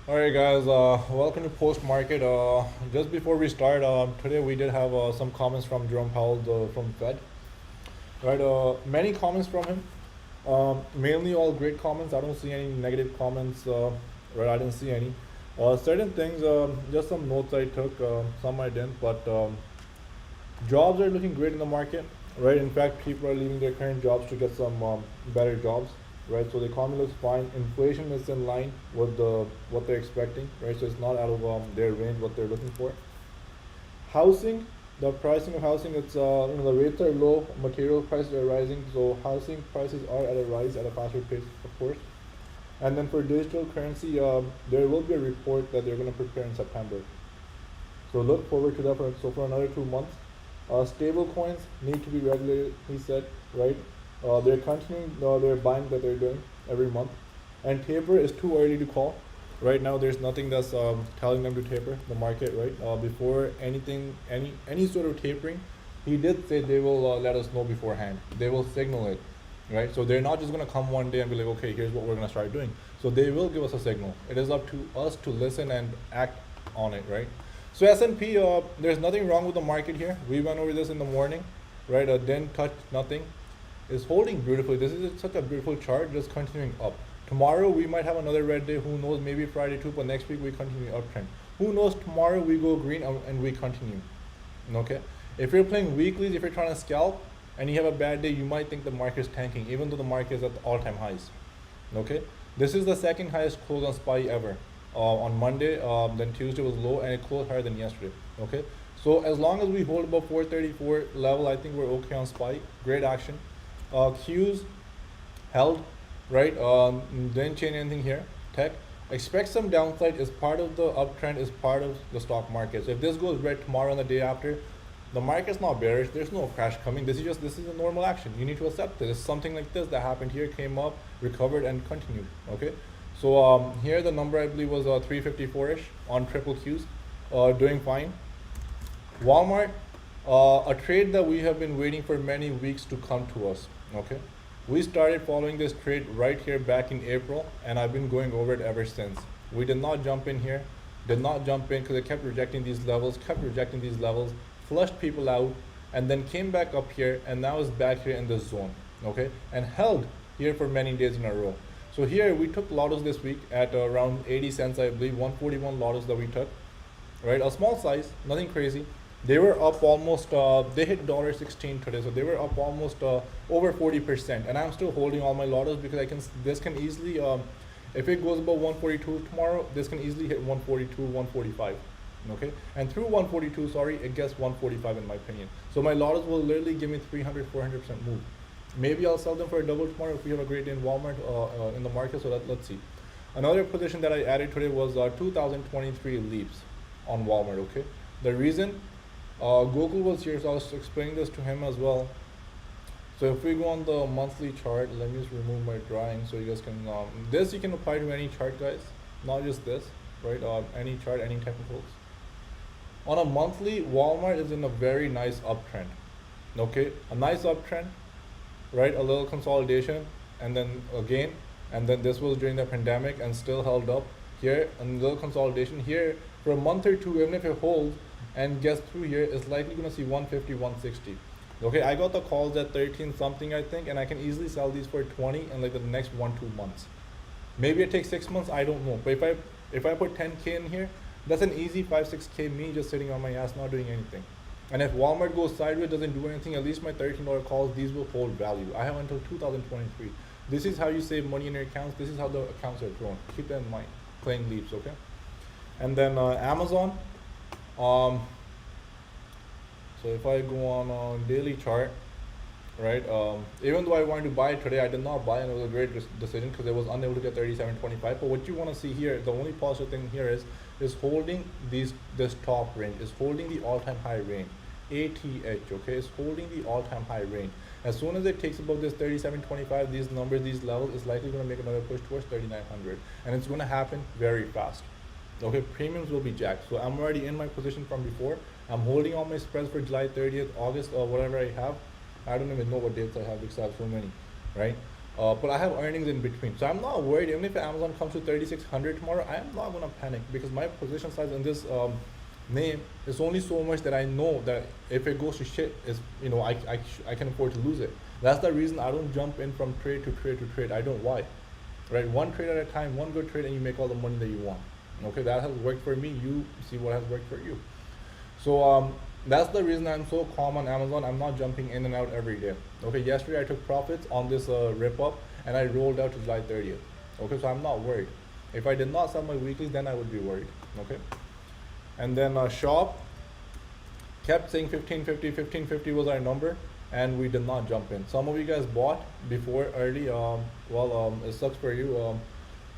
All right, guys. Welcome to Post Market. Just before we start, today we did have some comments from Jerome Powell from Fed. Right. Many comments from him. Mainly all great comments. I don't see any negative comments. Right. I didn't see any. Certain things. Just some notes I took. Some I didn't. But jobs are looking great in the market. Right. In fact, people are leaving their current jobs to get some better jobs. Right. So the economy looks fine. Inflation is in line with what they're expecting. Right. So it's not out of their range what they're looking for. Housing, the pricing of housing, it's the rates are low, material prices are rising, so housing prices are at a rise at a faster pace, of course. And then for digital currency, there will be a report that they're going to prepare in September. So look forward to that. For another 2 months, stable coins need to be regulated. He said, right? They're continuing their buying that they're doing every month, and taper is too early to call. Right now, there's nothing that's telling them to taper the market. Right before anything, any sort of tapering, he did say they will let us know beforehand. They will signal it, right? So they're not just gonna come one day and be like, okay, here's what we're gonna start doing. So they will give us a signal. It is up to us to listen and act on it, right? So S&P, there's nothing wrong with the market here. We went over this in the morning, right? Didn't touch nothing. It's holding beautifully. This is such a beautiful chart, just continuing up. Tomorrow we might have another red day. Who knows? Maybe Friday too. But next week we continue uptrend. Who knows? Tomorrow we go green and we continue. Okay. If you're playing weeklies, if you're trying to scalp and you have a bad day, you might think the market is tanking, even though the market is at the all-time highs. Okay. This is the second highest close on SPY ever. On Monday, then Tuesday was low and it closed higher than yesterday. Okay. So as long as we hold above 434 level, I think we're okay on SPY. Great action. Qs held, right? Didn't change anything here. Tech, expect some downside. Is part of the uptrend, is part of the stock market. So if this goes red tomorrow and the day after, the market's not bearish. There's no crash coming. This is a normal action. You need to accept this. It's something like this that happened here, came up, recovered, and continued. Okay. So here the number I believe was 354ish on triple Qs, doing fine. Walmart, a trade that we have been waiting for many weeks to come to us. Okay, we started following this trade right here back in April, and I've been going over it ever since. We did not jump in here, did not jump in because it kept rejecting these levels, flushed people out, and then came back up here, and now is back here in this zone. Okay, and held here for many days in a row. So here we took lottos this week at around 80 cents, I believe, 141 lottos that we took. Right, a small size, nothing crazy. They were up almost. They hit $1.16 today, so they were up almost over 40%. And I'm still holding all my lottos because I can. This can easily, if it goes above 142 tomorrow, this can easily hit 142, 145. Okay, and through 142, sorry, it gets 145 in my opinion. So my lottos will literally give me 300, 400% move. Maybe I'll sell them for a double tomorrow if we have a great day in Walmart in the market. So let's see. Another position that I added today was 2023 leaps on Walmart. Okay, the reason. Gokul was here, so I was explaining this to him as well. So if we go on the monthly chart, let me just remove my drawing so you guys can. This you can apply to any chart, guys, not just this, right? Any chart, any technicals. On a monthly, Walmart is in a very nice uptrend. Okay, a nice uptrend, right? A little consolidation, and then again, and then this was during the pandemic and still held up here, and a little consolidation here for a month or two. Even if it holds and gets through here, is likely going to see 150, 160. Okay, I got the calls at 13 something, I think, and I can easily sell these for 20 in like the next 1-2 months. Maybe it takes 6 months, I don't know. But if I put 10K in here, that's an easy 5-6K me just sitting on my ass not doing anything. And if Walmart goes sideways, doesn't do anything, at least my $13 calls, these will hold value. I have until 2023. This is how you save money in your accounts. This is how the accounts are grown. Keep that in mind. Playing leaps, okay? And then Amazon. So if I go on a daily chart, right? Even though I wanted to buy it today, I did not buy, and it was a great decision because it was unable to get 37.25. But what you want to see here, the only positive thing here is holding this top range, is holding the all-time high range, ATH. Okay, is holding the all-time high range. As soon as it takes above this 37.25, these numbers, these levels, is likely going to make another push towards 3,900, and it's going to happen very fast. Okay, premiums will be jacked. So I'm already in my position from before. I'm holding all my spreads for July 30th, August, or whatever I have. I don't even know what dates I have because I have so many, right? but I have earnings in between, so I'm not worried. Even if Amazon comes to 3600 tomorrow, I am not gonna panic because my position size in this name is only so much that I know that if it goes to shit, is I can afford to lose it. That's the reason I don't jump in from trade to trade to trade. I don't. Why? Right, one trade at a time, one good trade, and you make all the money that you want. Okay, that has worked for me. You see what has worked for you. So that's the reason I'm so calm on Amazon. I'm not jumping in and out every day. Okay, yesterday I took profits on this rip up and I rolled out to July 30th. Okay, so I'm not worried. If I did not sell my weeklies, then I would be worried. Okay, and then shop kept saying 1550. 1550 was our number, and we did not jump in. Some of you guys bought before early. It sucks for you.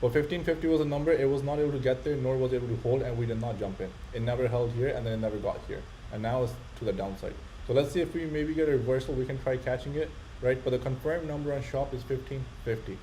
But 1550 was a number. It was not able to get there, nor was it able to hold, and we did not jump in. It never held here, and then it never got here, and now it's to the downside. So let's see if we maybe get a reversal. We can try catching it, right? But the confirmed number on shop is 1550.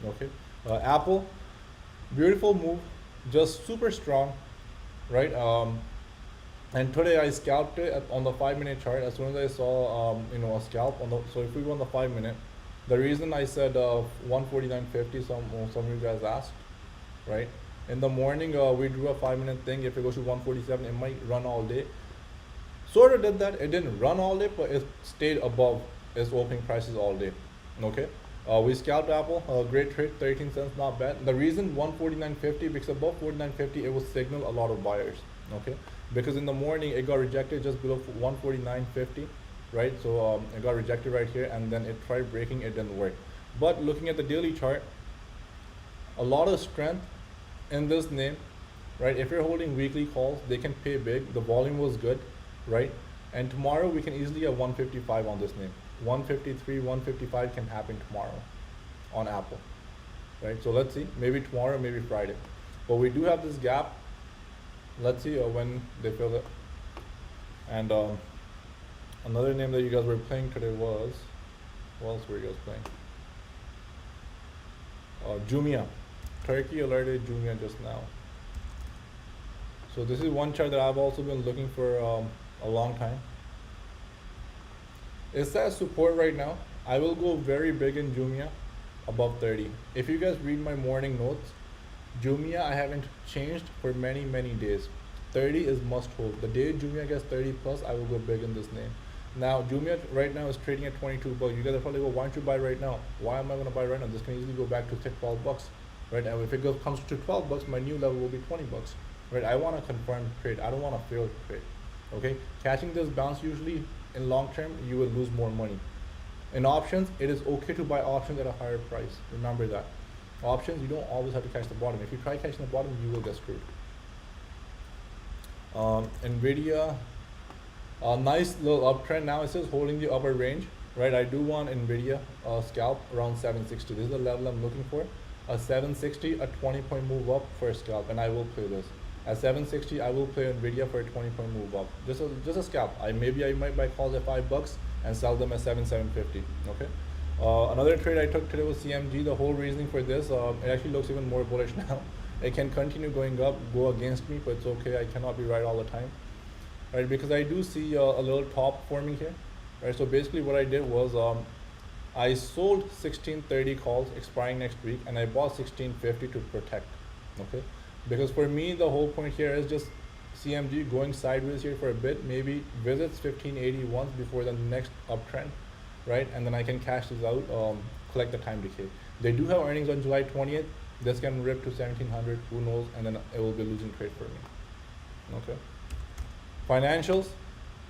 Okay. Apple, beautiful move, just super strong, right? And today I scalped it on the 5-minute chart. As soon as I saw a scalp on the, so if we go on the 5-minute, the reason I said 149.50, some of you guys asked, right? In the morning we drew a 5-minute thing. If it goes to 147, it might run all day. Sort of did that. It didn't run all day, but it stayed above its opening prices all day. Okay. We scalped Apple, great trade, 13 cents, not bad. The reason 149.50, because above 49.50 it will signal a lot of buyers. Okay, because in the morning it got rejected just below 149.50, right? So it got rejected right here, and then it tried breaking, it didn't work. But looking at the daily chart, a lot of strength in this name, right? If you're holding weekly calls, they can pay big. The volume was good, right? And tomorrow we can easily get 155 on this name. 153, 155 can happen tomorrow on Apple, right? So let's see, maybe tomorrow, maybe Friday. But we do have this gap. Let's see when they fill it. And another name that you guys were playing today was, what else were you guys playing? Jumia. Turkey alerted Jumia just now. So this is one chart that I've also been looking for a long time. It's at support right now. I will go very big in Jumia above 30. If you guys read my morning notes, Jumia I haven't changed for many days. 30 is must hold. The day Jumia gets 30 plus, I will go big in this name. Now Jumia right now is trading at 22 bucks. You guys are probably go, why don't you buy right now? Why am I gonna buy right now? This can easily go back to 12 bucks, right? And if it comes to 12 bucks, my new level will be 20 bucks, right? I want a confirmed trade. I don't want a failed trade. Okay, catching this bounce, usually in long term you will lose more money. In options, it is okay to buy options at a higher price. Remember that. Options, you don't always have to catch the bottom. If you try catching the bottom, you will get screwed. Nvidia, a nice little uptrend. Now it says holding the upper range, right? I do want Nvidia scalp around 760. This is the level I'm looking for. A 760, a 20-point move up for a scalp, and I will play this. At 760, I will play Nvidia for a 20-point move up. Just a scalp. I might buy calls at $5 and sell them at 750. Okay. Another trade I took today was CMG. The whole reasoning for this, it actually looks even more bullish now. It can continue going up, go against me, but it's okay. I cannot be right all the time, right? Because I do see a little top forming here, right? So basically what I did was I sold 1630 calls expiring next week, and I bought 1650 to protect, okay? Because for me, the whole point here is just CMG going sideways here for a bit, maybe visits 1580 once before the next uptrend, right? And then I can cash this out, collect the time decay. They do have earnings on July 20th. This can rip to 1700, who knows, and then it will be losing trade for me. Okay. Financials,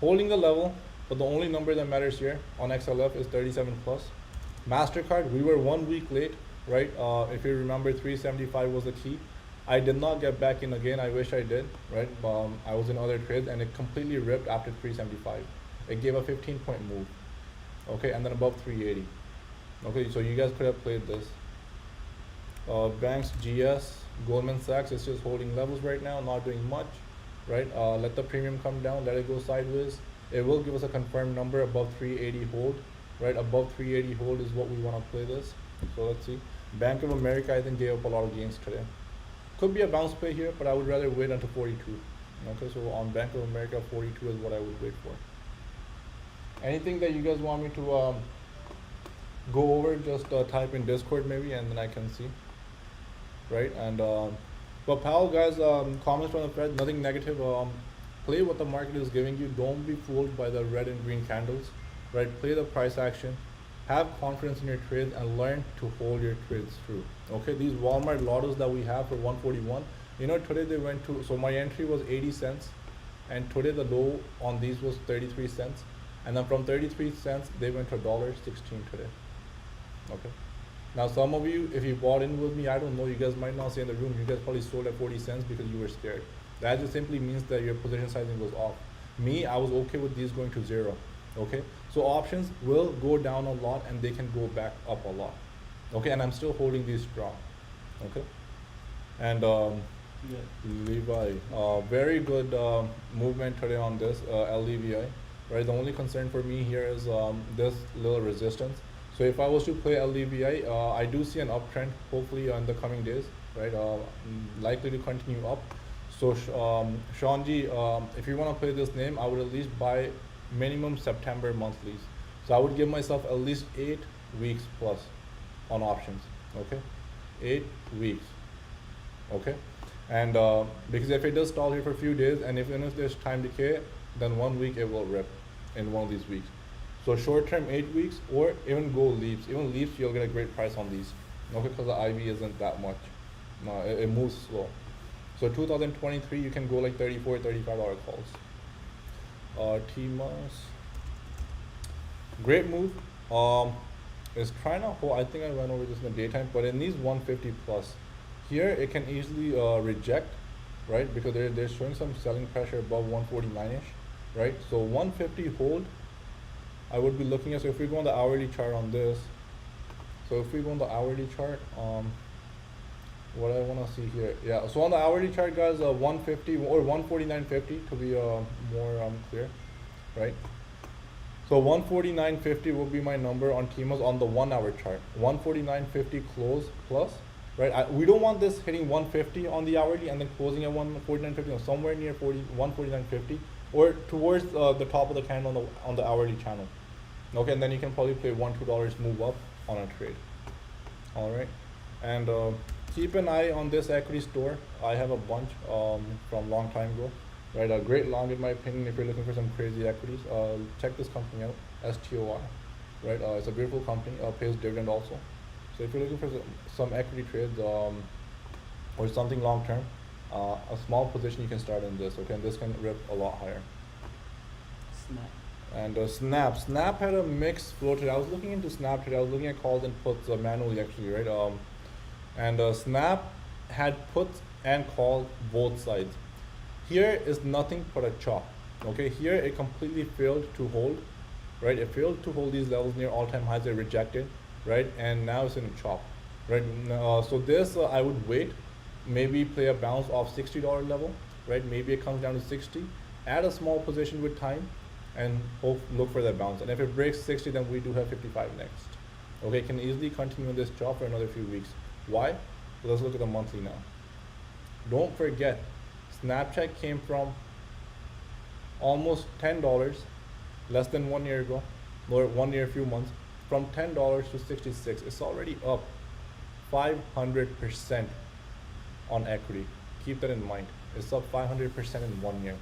holding the level, but the only number that matters here on XLF is 37 plus. MasterCard, we were 1 week late, right? If you remember, 375 was the key. I did not get back in again. I wish I did, right? I was in other trades, and it completely ripped after 375. It gave a 15-point move, okay, and then above 380. Okay, so you guys could have played this. Banks, GS, Goldman Sachs is just holding levels right now, not doing much, right? Let the premium come down, let it go sideways. It will give us a confirmed number above 380 hold, right? Above 380 hold is what we want to play this. So let's see. Bank of America, I think, gave up a lot of gains today. Could be a bounce play here, but I would rather wait until 42. Okay, so on Bank of America, 42 is what I would wait for. Anything that you guys want me to go over, just type in Discord maybe, and then I can see, right? And but Powell, guys, comments from the Fed, nothing negative. Play what the market is giving you. Don't be fooled by the red and green candles, right? Play the price action. Have confidence in your trades and learn to hold your trades through. Okay, these Walmart lottos that we have for 141. You know, today they went to, so my entry was 80 cents, and today the low on these was 33 cents, and then from 33 cents they went to $1.16 today. Okay. Now some of you, if you bought in with me, I don't know, you guys might not say in the room, you guys probably sold at 40 cents because you were scared. That just simply means that your position sizing was off. Me, I was okay with these going to zero. Okay, so options will go down a lot and they can go back up a lot. Okay, and I'm still holding these strong. Okay, and Levi, very good movement today on this LEVI. Right, the only concern for me here is this little resistance. So if I was to play LEVI, I do see an uptrend hopefully in the coming days. Right, likely to continue up. So Shanji, if you want to play this name, I would at least buy minimum September monthlies. So I would give myself at least 8 weeks plus on options. Okay, 8 weeks. Okay, and because if it does stall here for a few days, and even if there's time decay, then 1 week it will rip in one of these weeks. So short term 8 weeks, or even go leaps. Even leaps, you'll get a great price on these. Okay, because the IV isn't that much. No, it moves slow. So 2023, you can go like $34, $35 calls. TMAS, great move. Is trying to hold. I think I went over this in the daytime, but in these 150 plus, here it can easily reject, right? Because they're showing some selling pressure above 149ish, right? So 150 hold. I would be looking at. So if we go on the hourly chart on this, so if we go on the hourly chart, what I want to see here, yeah. So on the hourly chart, guys, 150 or 149.50 to be more clear, right? So 149.50 will be my number on TMAS on the 1 hour chart. 149.50 close plus, right? We don't want this hitting 150 on the hourly and then closing at 149.50, or somewhere near 149.50 or towards the top of the candle on the hourly channel. Okay, and then you can probably play $1-2 move up on a trade. All right, and keep an eye on this equity store. I have a bunch from long time ago. Right, a great long in my opinion if you're looking for some crazy equities. Check this company out, STOR. Right, it's a beautiful company, pays dividend also. So if you're looking for some equity trades or something long term, a small position you can start in this. Okay, and this can rip a lot higher. Snap. And Snap had a mixed flow today. I was looking into Snap today. I was looking at calls and puts manually actually, right? And Snap had puts and calls both sides. Here is nothing but a chop. Okay, here it completely failed to hold, right? It failed to hold these levels near all-time highs. They rejected, right? And now it's in a chop, right? So this I would wait, maybe play a bounce off $60 level, right? Maybe it comes down to 60. Add a small position with time, and look for that bounce. And if it breaks 60, then we do have 55 next. Okay, can easily continue in this chop for another few weeks. Why? Let's look at the monthly now. Don't forget, Snapchat came from almost $10 less than 1 year ago, or 1 year, a few months, from $10 to 66. It's already up 500% on equity. Keep that in mind. It's up 500% in 1 year.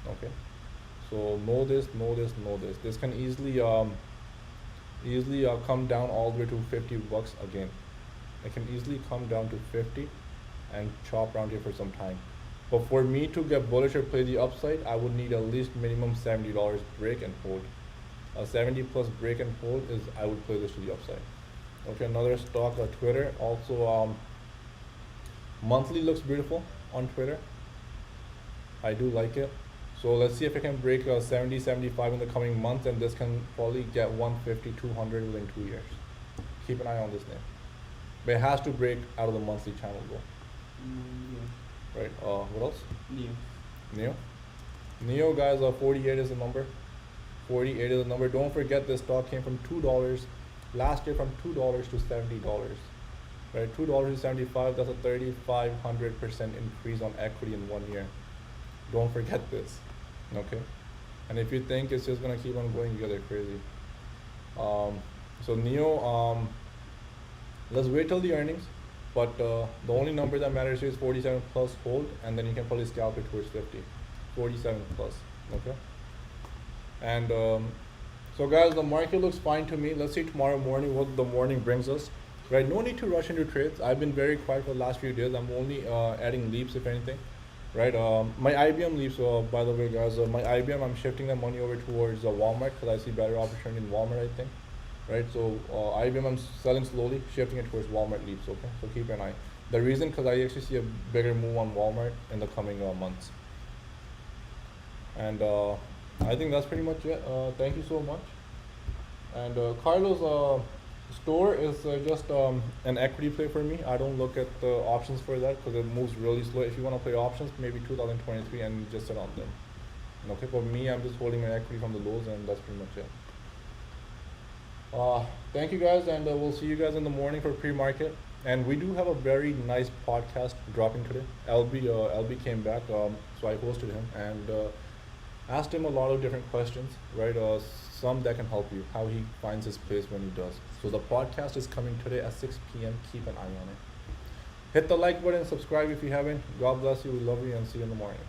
Okay, so know this. This can easily come down all the way to $50 again. It can easily come down to 50 and chop around here for some time. But for me to get bullish or play the upside, I would need at least minimum $70 break and hold. A 70 plus break and hold is, I would play this to the upside. Okay, another stock, Twitter. Also, monthly looks beautiful on Twitter. I do like it. So let's see if it can break 70, 75 in the coming months, and this can probably get 150, 200 within 2 years. Keep an eye on this name. But it has to break out of the monthly channel though. Yeah. Right, what else? Neo. Neo, guys, 48 is the number. 48 is the number. Don't forget this stock came from $2 last year, from $2 to $70. Right, $2 to 75, that's a 3,500% increase on equity in 1 year. Don't forget this. Okay, and if you think it's just gonna keep on going, you guys are crazy. So Neo, let's wait till the earnings. But the only number that matters here is 47 plus hold, and then you can probably scalp it towards 50. 47 plus. Okay. And so guys, the market looks fine to me. Let's see tomorrow morning what the morning brings us. Right, no need to rush into trades. I've been very quiet for the last few days. I'm only adding leaps if anything. Right, my IBM leaps. By the way, guys, my IBM, I'm shifting the money over towards Walmart because I see better opportunity in Walmart. I think. Right, so IBM I'm selling slowly, shifting it towards Walmart leaps. Okay, so keep an eye. The reason because I actually see a bigger move on Walmart in the coming months. And I think that's pretty much it. Thank you so much. And Carlos, store is just an equity play for me. I don't look at the options for that because it moves really slow. If you want to play options, maybe 2023 and just sit on them. Okay, for me, I'm just holding my equity from the lows, and that's pretty much it. Thank you guys, and we'll see you guys in the morning for pre-market. And we do have a very nice podcast dropping today. LB came back, so I hosted him and asked him a lot of different questions, right? Some that can help you, how he finds his place when he does. So the podcast is coming today at 6 p.m. Keep an eye on it. Hit the like button, subscribe if you haven't. God bless you. We love you, and see you in the morning.